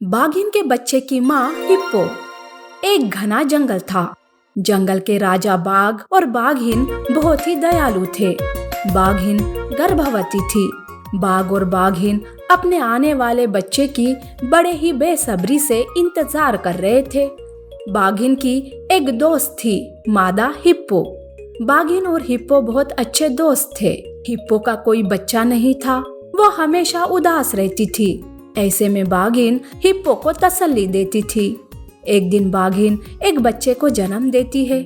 बाघिन के बच्चे की माँ हिप्पो। एक घना जंगल था। जंगल के राजा बाघ और बाघिन बहुत ही दयालु थे। बाघिन गर्भवती थी। बाघ और बाघिन अपने आने वाले बच्चे की बड़े ही बेसब्री से इंतजार कर रहे थे। बाघिन की एक दोस्त थी, मादा हिप्पो। बाघिन और हिप्पो बहुत अच्छे दोस्त थे। हिप्पो का कोई बच्चा नहीं था। वो हमेशा उदास रहती थी। ऐसे में बाघिन हिप्पो को तसल्ली देती थी। एक दिन बाघिन एक बच्चे को जन्म देती है,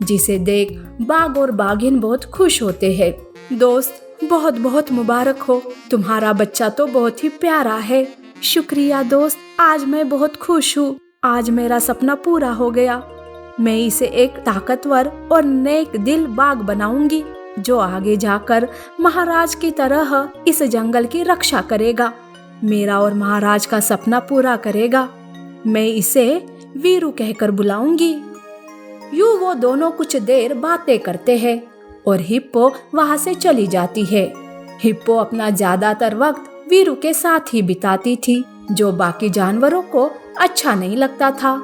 जिसे देख बाघ और बाघिन बहुत खुश होते हैं। दोस्त, बहुत बहुत मुबारक हो, तुम्हारा बच्चा तो बहुत ही प्यारा है। शुक्रिया दोस्त, आज मैं बहुत खुश हूँ। आज मेरा सपना पूरा हो गया। मैं इसे एक ताकतवर और नेक दिल बाघ बनाऊंगी, जो आगे जाकर महाराज की तरह इस जंगल की रक्षा करेगा, मेरा और महाराज का सपना पूरा करेगा। मैं इसे वीरू कहकर बुलाऊंगी। यूं वो दोनों कुछ देर बातें करते हैं और हिप्पो वहां से चली जाती है। हिप्पो अपना ज्यादातर वक्त वीरू के साथ ही बिताती थी, जो बाकी जानवरों को अच्छा नहीं लगता था।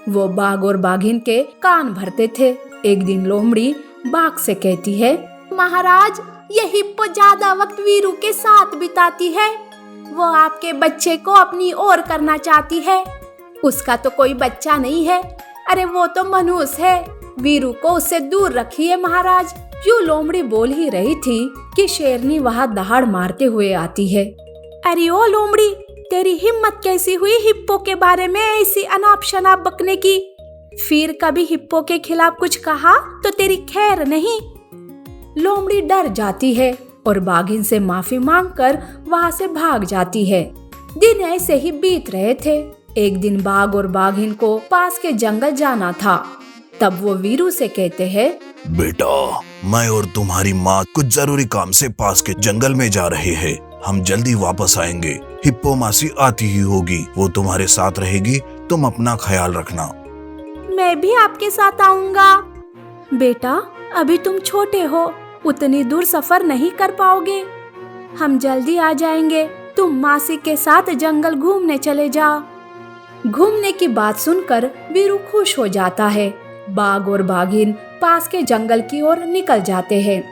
वो बाघ और बाघिन के कान भरते थे। एक दिन लोमड़ी बाघ से कहती है, महाराज, ये हिप्पो ज्यादा वक्त वीरू के साथ बिताती है। वो आपके बच्चे को अपनी ओर करना चाहती है। उसका तो कोई बच्चा नहीं है। अरे वो तो मनुष्य है। वीरू को उससे दूर रखिए महाराज। यूं लोमड़ी बोल ही रही थी कि शेरनी वहां दहाड़ मारते हुए आती है। अरे ओ लोमड़ी, तेरी हिम्मत कैसी हुई हिप्पो के बारे में ऐसी अनाप शनाप बकने की? फिर कभी हिप्पो के खिलाफ कुछ कहा तो तेरी खैर नहीं। लोमड़ी डर जाती है और बाघिन से माफी मांगकर वहां से भाग जाती है। दिन ऐसे ही बीत रहे थे। एक दिन बाघ और बाघिन को पास के जंगल जाना था। तब वो वीरू से कहते हैं, बेटा, मैं और तुम्हारी माँ कुछ जरूरी काम से पास के जंगल में जा रहे हैं। हम जल्दी वापस आएंगे। हिप्पो मासी आती ही होगी, वो तुम्हारे साथ रहेगी। तुम अपना ख्याल रखना। मैं भी आपके साथ आऊंगा। बेटा, अभी तुम छोटे हो, उतनी दूर सफर नहीं कर पाओगे। हम जल्दी आ जाएंगे। तुम मासी के साथ जंगल घूमने चले जाओ। घूमने की बात सुनकर वीरू खुश हो जाता है। बाघ और बाघिन पास के जंगल की ओर निकल जाते हैं।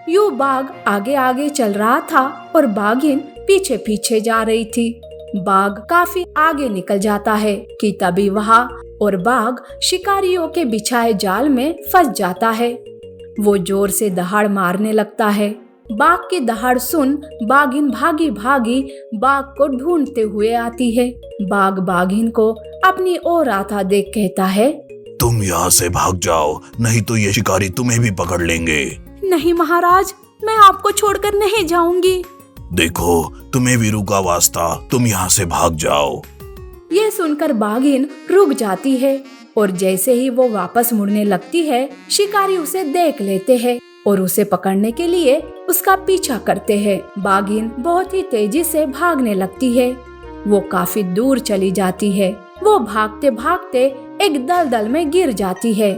यूं बाघ आगे आगे चल रहा था और बाघिन पीछे पीछे जा रही थी। बाघ काफी आगे निकल जाता है कि तभी वहाँ और बाघ शिकारियों के बिछाए जाल में फंस जाता है। वो जोर से दहाड़ मारने लगता है। बाघ की दहाड़ सुन बाघिन भागी भागी बाघ को ढूंढते हुए आती है। बाघ बाघिन को अपनी ओर आता देख कहता है, तुम यहाँ से भाग जाओ, नहीं तो ये शिकारी तुम्हें भी पकड़ लेंगे। नहीं महाराज, मैं आपको छोड़कर नहीं जाऊंगी। देखो, तुम्हें वीरू का वास्ता, तुम यहाँ से भाग जाओ। ये सुनकर बाघिन रुक जाती है और जैसे ही वो वापस मुड़ने लगती है, शिकारी उसे देख लेते हैं और उसे पकड़ने के लिए उसका पीछा करते हैं। बाघिन बहुत ही तेजी से भागने लगती है। वो काफी दूर चली जाती है। वो भागते भागते एक दलदल में गिर जाती है।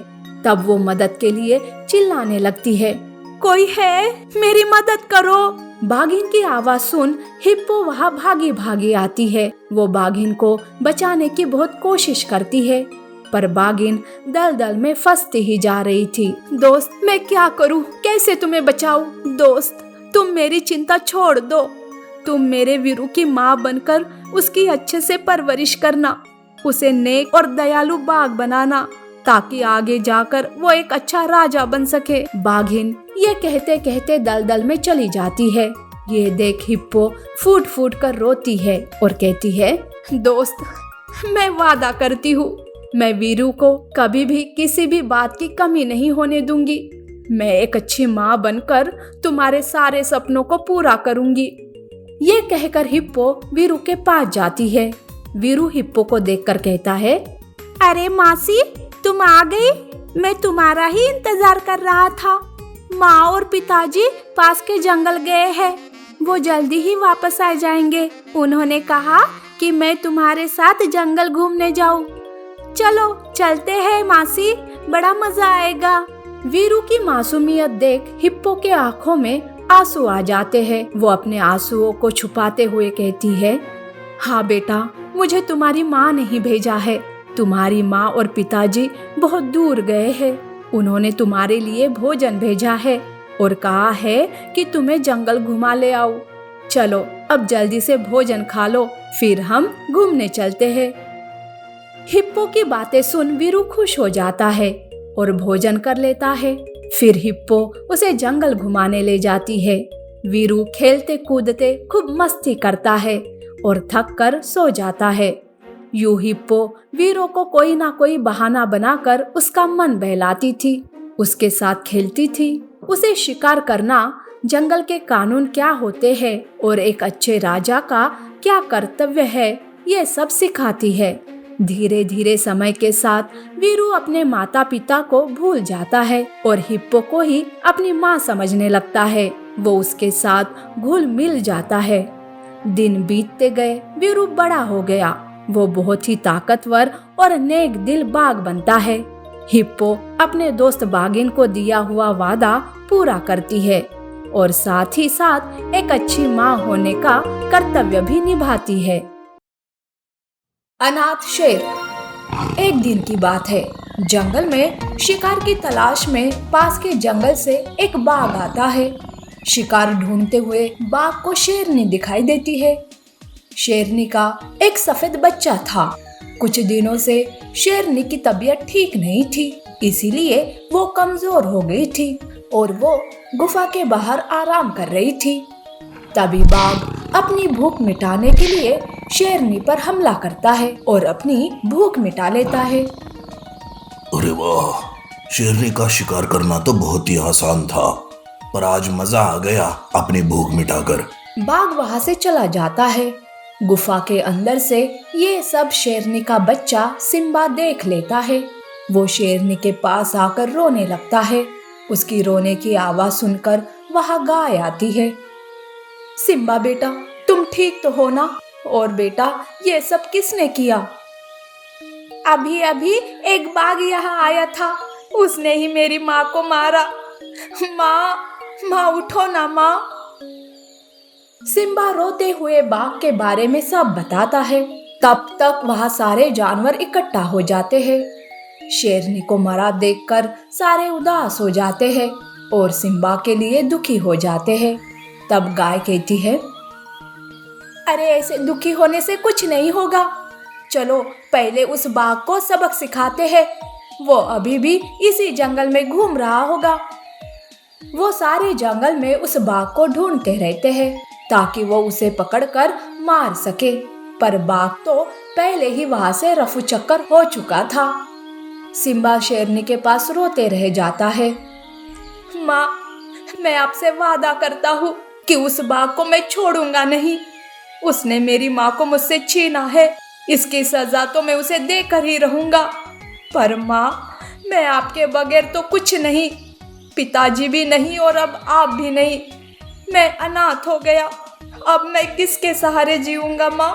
तब वो मदद के लिए चिल्लाने लगती है, कोई है, मेरी मदद करो। बाघिन की आवाज सुन हिप्पो वहाँ भागी भागी आती है। वो बाघिन को बचाने की बहुत कोशिश करती है, पर बाघिन दलदल में फंसती ही जा रही थी। दोस्त, मैं क्या करूं? कैसे तुम्हें बचाऊं? दोस्त, तुम मेरी चिंता छोड़ दो। तुम मेरे वीरू की माँ बनकर उसकी अच्छे से परवरिश करना, उसे नेक और दयालु बाघ बनाना, ताकि आगे जाकर वो एक अच्छा राजा बन सके। बाघिन ये कहते कहते दलदल में चली जाती है। ये देख हिप्पो फूट फूट कर रोती है और कहती है, दोस्त, मैं वादा करती हूँ, मैं वीरू को कभी भी किसी भी बात की कमी नहीं होने दूंगी। मैं एक अच्छी माँ बनकर तुम्हारे सारे सपनों को पूरा करूंगी। ये कहकर हिप्पो वीरू के पास जाती है। वीरू हिप्पो को देखकर कहता है, अरे मासी, तुम आ गई? मैं तुम्हारा ही इंतजार कर रहा था। माँ और पिताजी पास के जंगल गए हैं। वो जल्दी ही वापस आ जाएंगे। उन्होंने कहा कि मैं तुम्हारे साथ जंगल घूमने जाऊं। चलो चलते हैं मासी, बड़ा मजा आएगा। वीरू की मासूमियत देख हिप्पो के आंखों में आंसू आ जाते हैं। वो अपने आंसुओं को छुपाते हुए कहती है, हाँ बेटा, मुझे तुम्हारी माँ ने ही भेजा है। तुम्हारी माँ और पिताजी बहुत दूर गए हैं। उन्होंने तुम्हारे लिए भोजन भेजा है और कहा है कि तुम्हें जंगल घुमा ले आओ। चलो अब जल्दी से भोजन खा लो, फिर हम घूमने चलते हैं। हिप्पो की बातें सुन वीरू खुश हो जाता है और भोजन कर लेता है। फिर हिप्पो उसे जंगल घुमाने ले जाती है। वीरू खेलते कूदते खूब मस्ती करता है और थक कर सो जाता है। यूं हिप्पो वीरू को कोई ना कोई बहाना बनाकर उसका मन बहलाती थी, उसके साथ खेलती थी। उसे शिकार करना, जंगल के कानून क्या होते हैं और एक अच्छे राजा का क्या कर्तव्य है, ये सब सिखाती है। धीरे धीरे समय के साथ वीरू अपने माता पिता को भूल जाता है और हिप्पो को ही अपनी माँ समझने लगता है। वो उसके साथ घुल मिल जाता है। दिन बीतते गए, वीरू बड़ा हो गया। वो बहुत ही ताकतवर और नेक दिल बाघ बनता है। हिप्पो अपने दोस्त बाघिन को दिया हुआ वादा पूरा करती है और साथ ही साथ एक अच्छी माँ होने का कर्तव्य भी निभाती है। अनाथ शेर। एक दिन की बात है, जंगल में शिकार की तलाश में पास के जंगल से एक बाघ आता है। शिकार ढूंढते हुए बाघ को शेरनी दिखाई देती है। शेरनी का एक सफेद बच्चा था। कुछ दिनों से शेरनी की तबीयत ठीक नहीं थी, इसीलिए वो कमजोर हो गई थी और वो गुफा के बाहर आराम कर रही थी। तभी बाघ अपनी भूख मिटाने के लिए शेरनी पर हमला करता है और अपनी भूख मिटा लेता है। अरे वाह, शेरनी का शिकार करना तो बहुत ही आसान था, पर आज मजा आ गया अपनी भूख मिटाकर। बाघ वहां से चला जाता है। गुफा के अंदर से ये सब शेरनी का बच्चा सिम्बा देख लेता है। वो शेरनी के पास आकर रोने लगता है। उसकी रोने की आवाज सुनकर वहां गाय आती है। सिम्बा बेटा, तुम ठीक तो हो ना? और बेटा, ये सब किसने किया? अभी अभी एक बाघ यहाँ आया था, उसने ही मेरी माँ को मारा। माँ उठो ना माँ। सिम्बा रोते हुए बाघ के बारे में सब बताता है। तब तक वहाँ सारे जानवर इकट्ठा हो जाते हैं। शेरनी को मरा देखकर सारे उदास हो जाते हैं और सिम्बा के लिए दुखी हो जाते हैं। तब गाय कहती है, अरे ऐसे दुखी होने से कुछ नहीं होगा। चलो पहले उस बाघ को सबक सिखाते हैं। वो अभी भी इसी जंगल में घूम रहा होगा। वो सारे जंगल में उस बाघ को ढूंढते रहते हैं ताकि वो उसे पकड़कर मार सके, पर बाघ तो पहले ही वहां से रफू चक्कर हो चुका था। सिम्बा शेरनी के पास रोते रह जाता है। माँ, मैं आपसे वादा करता हूँ कि उस बाघ को मैं छोड़ूंगा नहीं। उसने मेरी माँ को मुझसे छीना है, इसकी सजा तो मैं उसे देकर ही रहूंगा। पर माँ, मैं आपके बगैर तो कुछ नहीं, पिताजी भी नहीं और अब आप भी नहीं। मैं अनाथ हो गया, अब मैं किसके सहारे जीऊंगा माँ?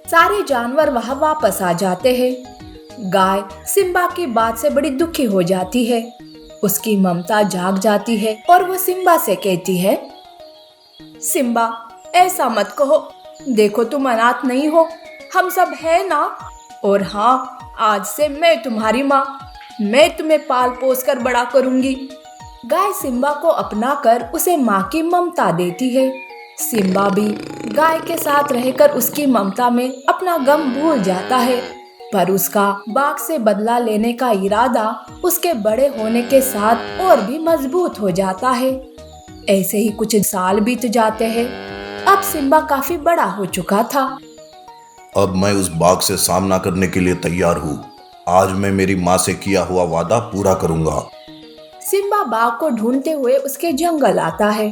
सारे जानवर वहां वापस आ जाते हैं। गाय सिम्बा की बात से बड़ी दुखी हो जाती है। उसकी ममता जाग जाती है और वो सिम्बा से कहती है, सिम्बा ऐसा मत कहो, देखो तुम अनाथ नहीं हो, हम सब है ना। और हाँ, आज से मैं तुम्हारी माँ, मैं तुम्हें पाल पोस कर बड़ा करूंगी। गाय सिम्बा को अपनाकर उसे माँ की ममता देती है। सिम्बा भी गाय के साथ रहकर उसकी ममता में अपना गम भूल जाता है, पर उसका बाघ से बदला लेने का इरादा उसके बड़े होने के साथ और भी मजबूत हो जाता है। ऐसे ही कुछ साल बीत जाते हैं। अब सिम्बा काफी बड़ा हो चुका था। अब मैं उस बाघ से सामना करने के लिए तैयार हूँ। आज मैं मेरी माँ से किया हुआ वादा पूरा करूंगा। सिम्बा बाघ को ढूंढते हुए उसके जंगल आता है।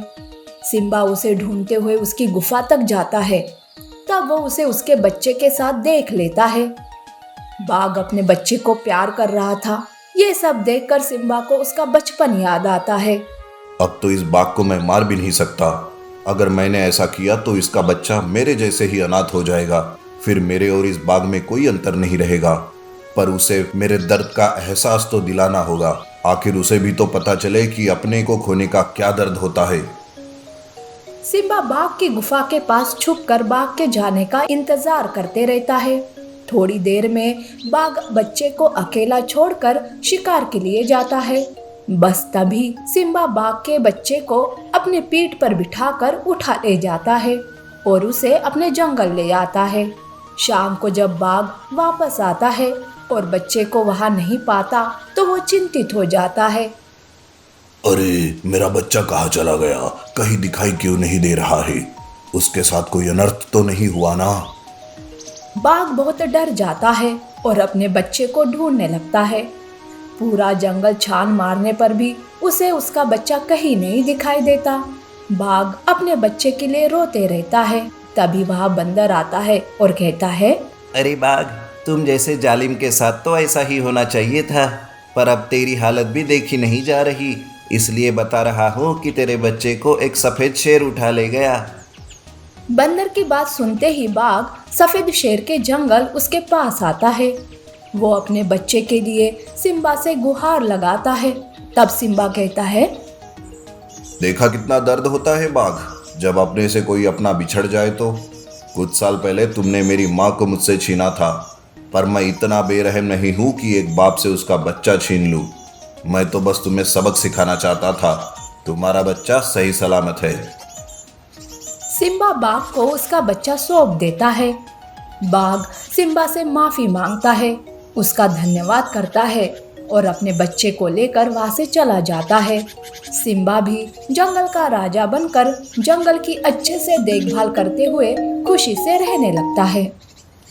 सिम्बा उसे ढूंढते हुए उसकी गुफा तक जाता है। तब वो उसे उसके बच्चे के साथ देख लेता है। बाघ अपने बच्चे को प्यार कर रहा था। ये सब देखकर सिम्बा को उसका बचपन याद आता है। अब तो इस बाघ को मैं मार भी नहीं सकता। अगर मैंने ऐसा किया तो इसका बच्चा मेरे जैसे ही अनाथ हो जाएगा। फिर मेरे और इस बाघ में कोई अंतर नहीं रहेगा, पर उसे मेरे दर्द का एहसास तो दिलाना होगा। आखिर उसे भी तो पता चले कि अपने को खोने का क्या दर्द होता है। सिम्बा बाघ की गुफा के पास छुपकर बाघ के जाने का इंतजार करते रहता है। थोड़ी देर में बाघ बच्चे को अकेला छोड़कर शिकार के लिए जाता है। बस तभी सिम्बा बाघ के बच्चे को अपने पीठ पर बिठाकर उठा ले जाता है और उसे अपने जंगल ले आता है। शाम को जब बाघ वापस आता है और बच्चे को वहां नहीं पाता तो वो चिंतित हो जाता है। अरे, मेरा बच्चा कहाँ चला गया? कहीं दिखाई क्यों नहीं दे रहा है? उसके साथ कोई अनर्थ तो नहीं हुआ ना? बाघ बहुत डर जाता है और अपने बच्चे को ढूंढने लगता है। पूरा जंगल छान मारने पर भी उसे उसका बच्चा कहीं नहीं दिखाई देता। बाघ अपने बच्चे के लिए रोते रहता है। तभी वहाँ बंदर आता है और कहता है, अरे बाघ, तुम जैसे जालिम के साथ तो ऐसा ही होना चाहिए था, पर अब तेरी हालत भी देखी नहीं जा रही, इसलिए बता रहा हूँ कि तेरे बच्चे को एक सफेद शेर उठा ले गया। बंदर की बात सुनते ही बाघ सफेद शेर के जंगल उसके पास आता है। वो अपने बच्चे के लिए सिम्बा से गुहार लगाता है। तब सिम्बा कहता है, देखा कितना दर्द होता है बाघ, जब अपने से कोई अपना बिछड़ जाए तो। कुछ साल पहले तुमने मेरी माँ को मुझसे छीना था, पर मैं इतना बेरहम नहीं हूँ कि एक बाप से उसका बच्चा छीन लूँ। मैं तो बस तुम्हें सबक सिखाना चाहता था। तुम्हारा बच्चा सही सलामत है। सिम्बा बाघ को उसका बच्चा सौंप देता है। बाघ सिम्बा से माफी मांगता है, उसका धन्यवाद करता है और अपने बच्चे को लेकर वहां से चला जाता है। सिम्बा भी जंगल का राजा बनकर जंगल की अच्छे से देखभाल करते हुए खुशी से रहने लगता है।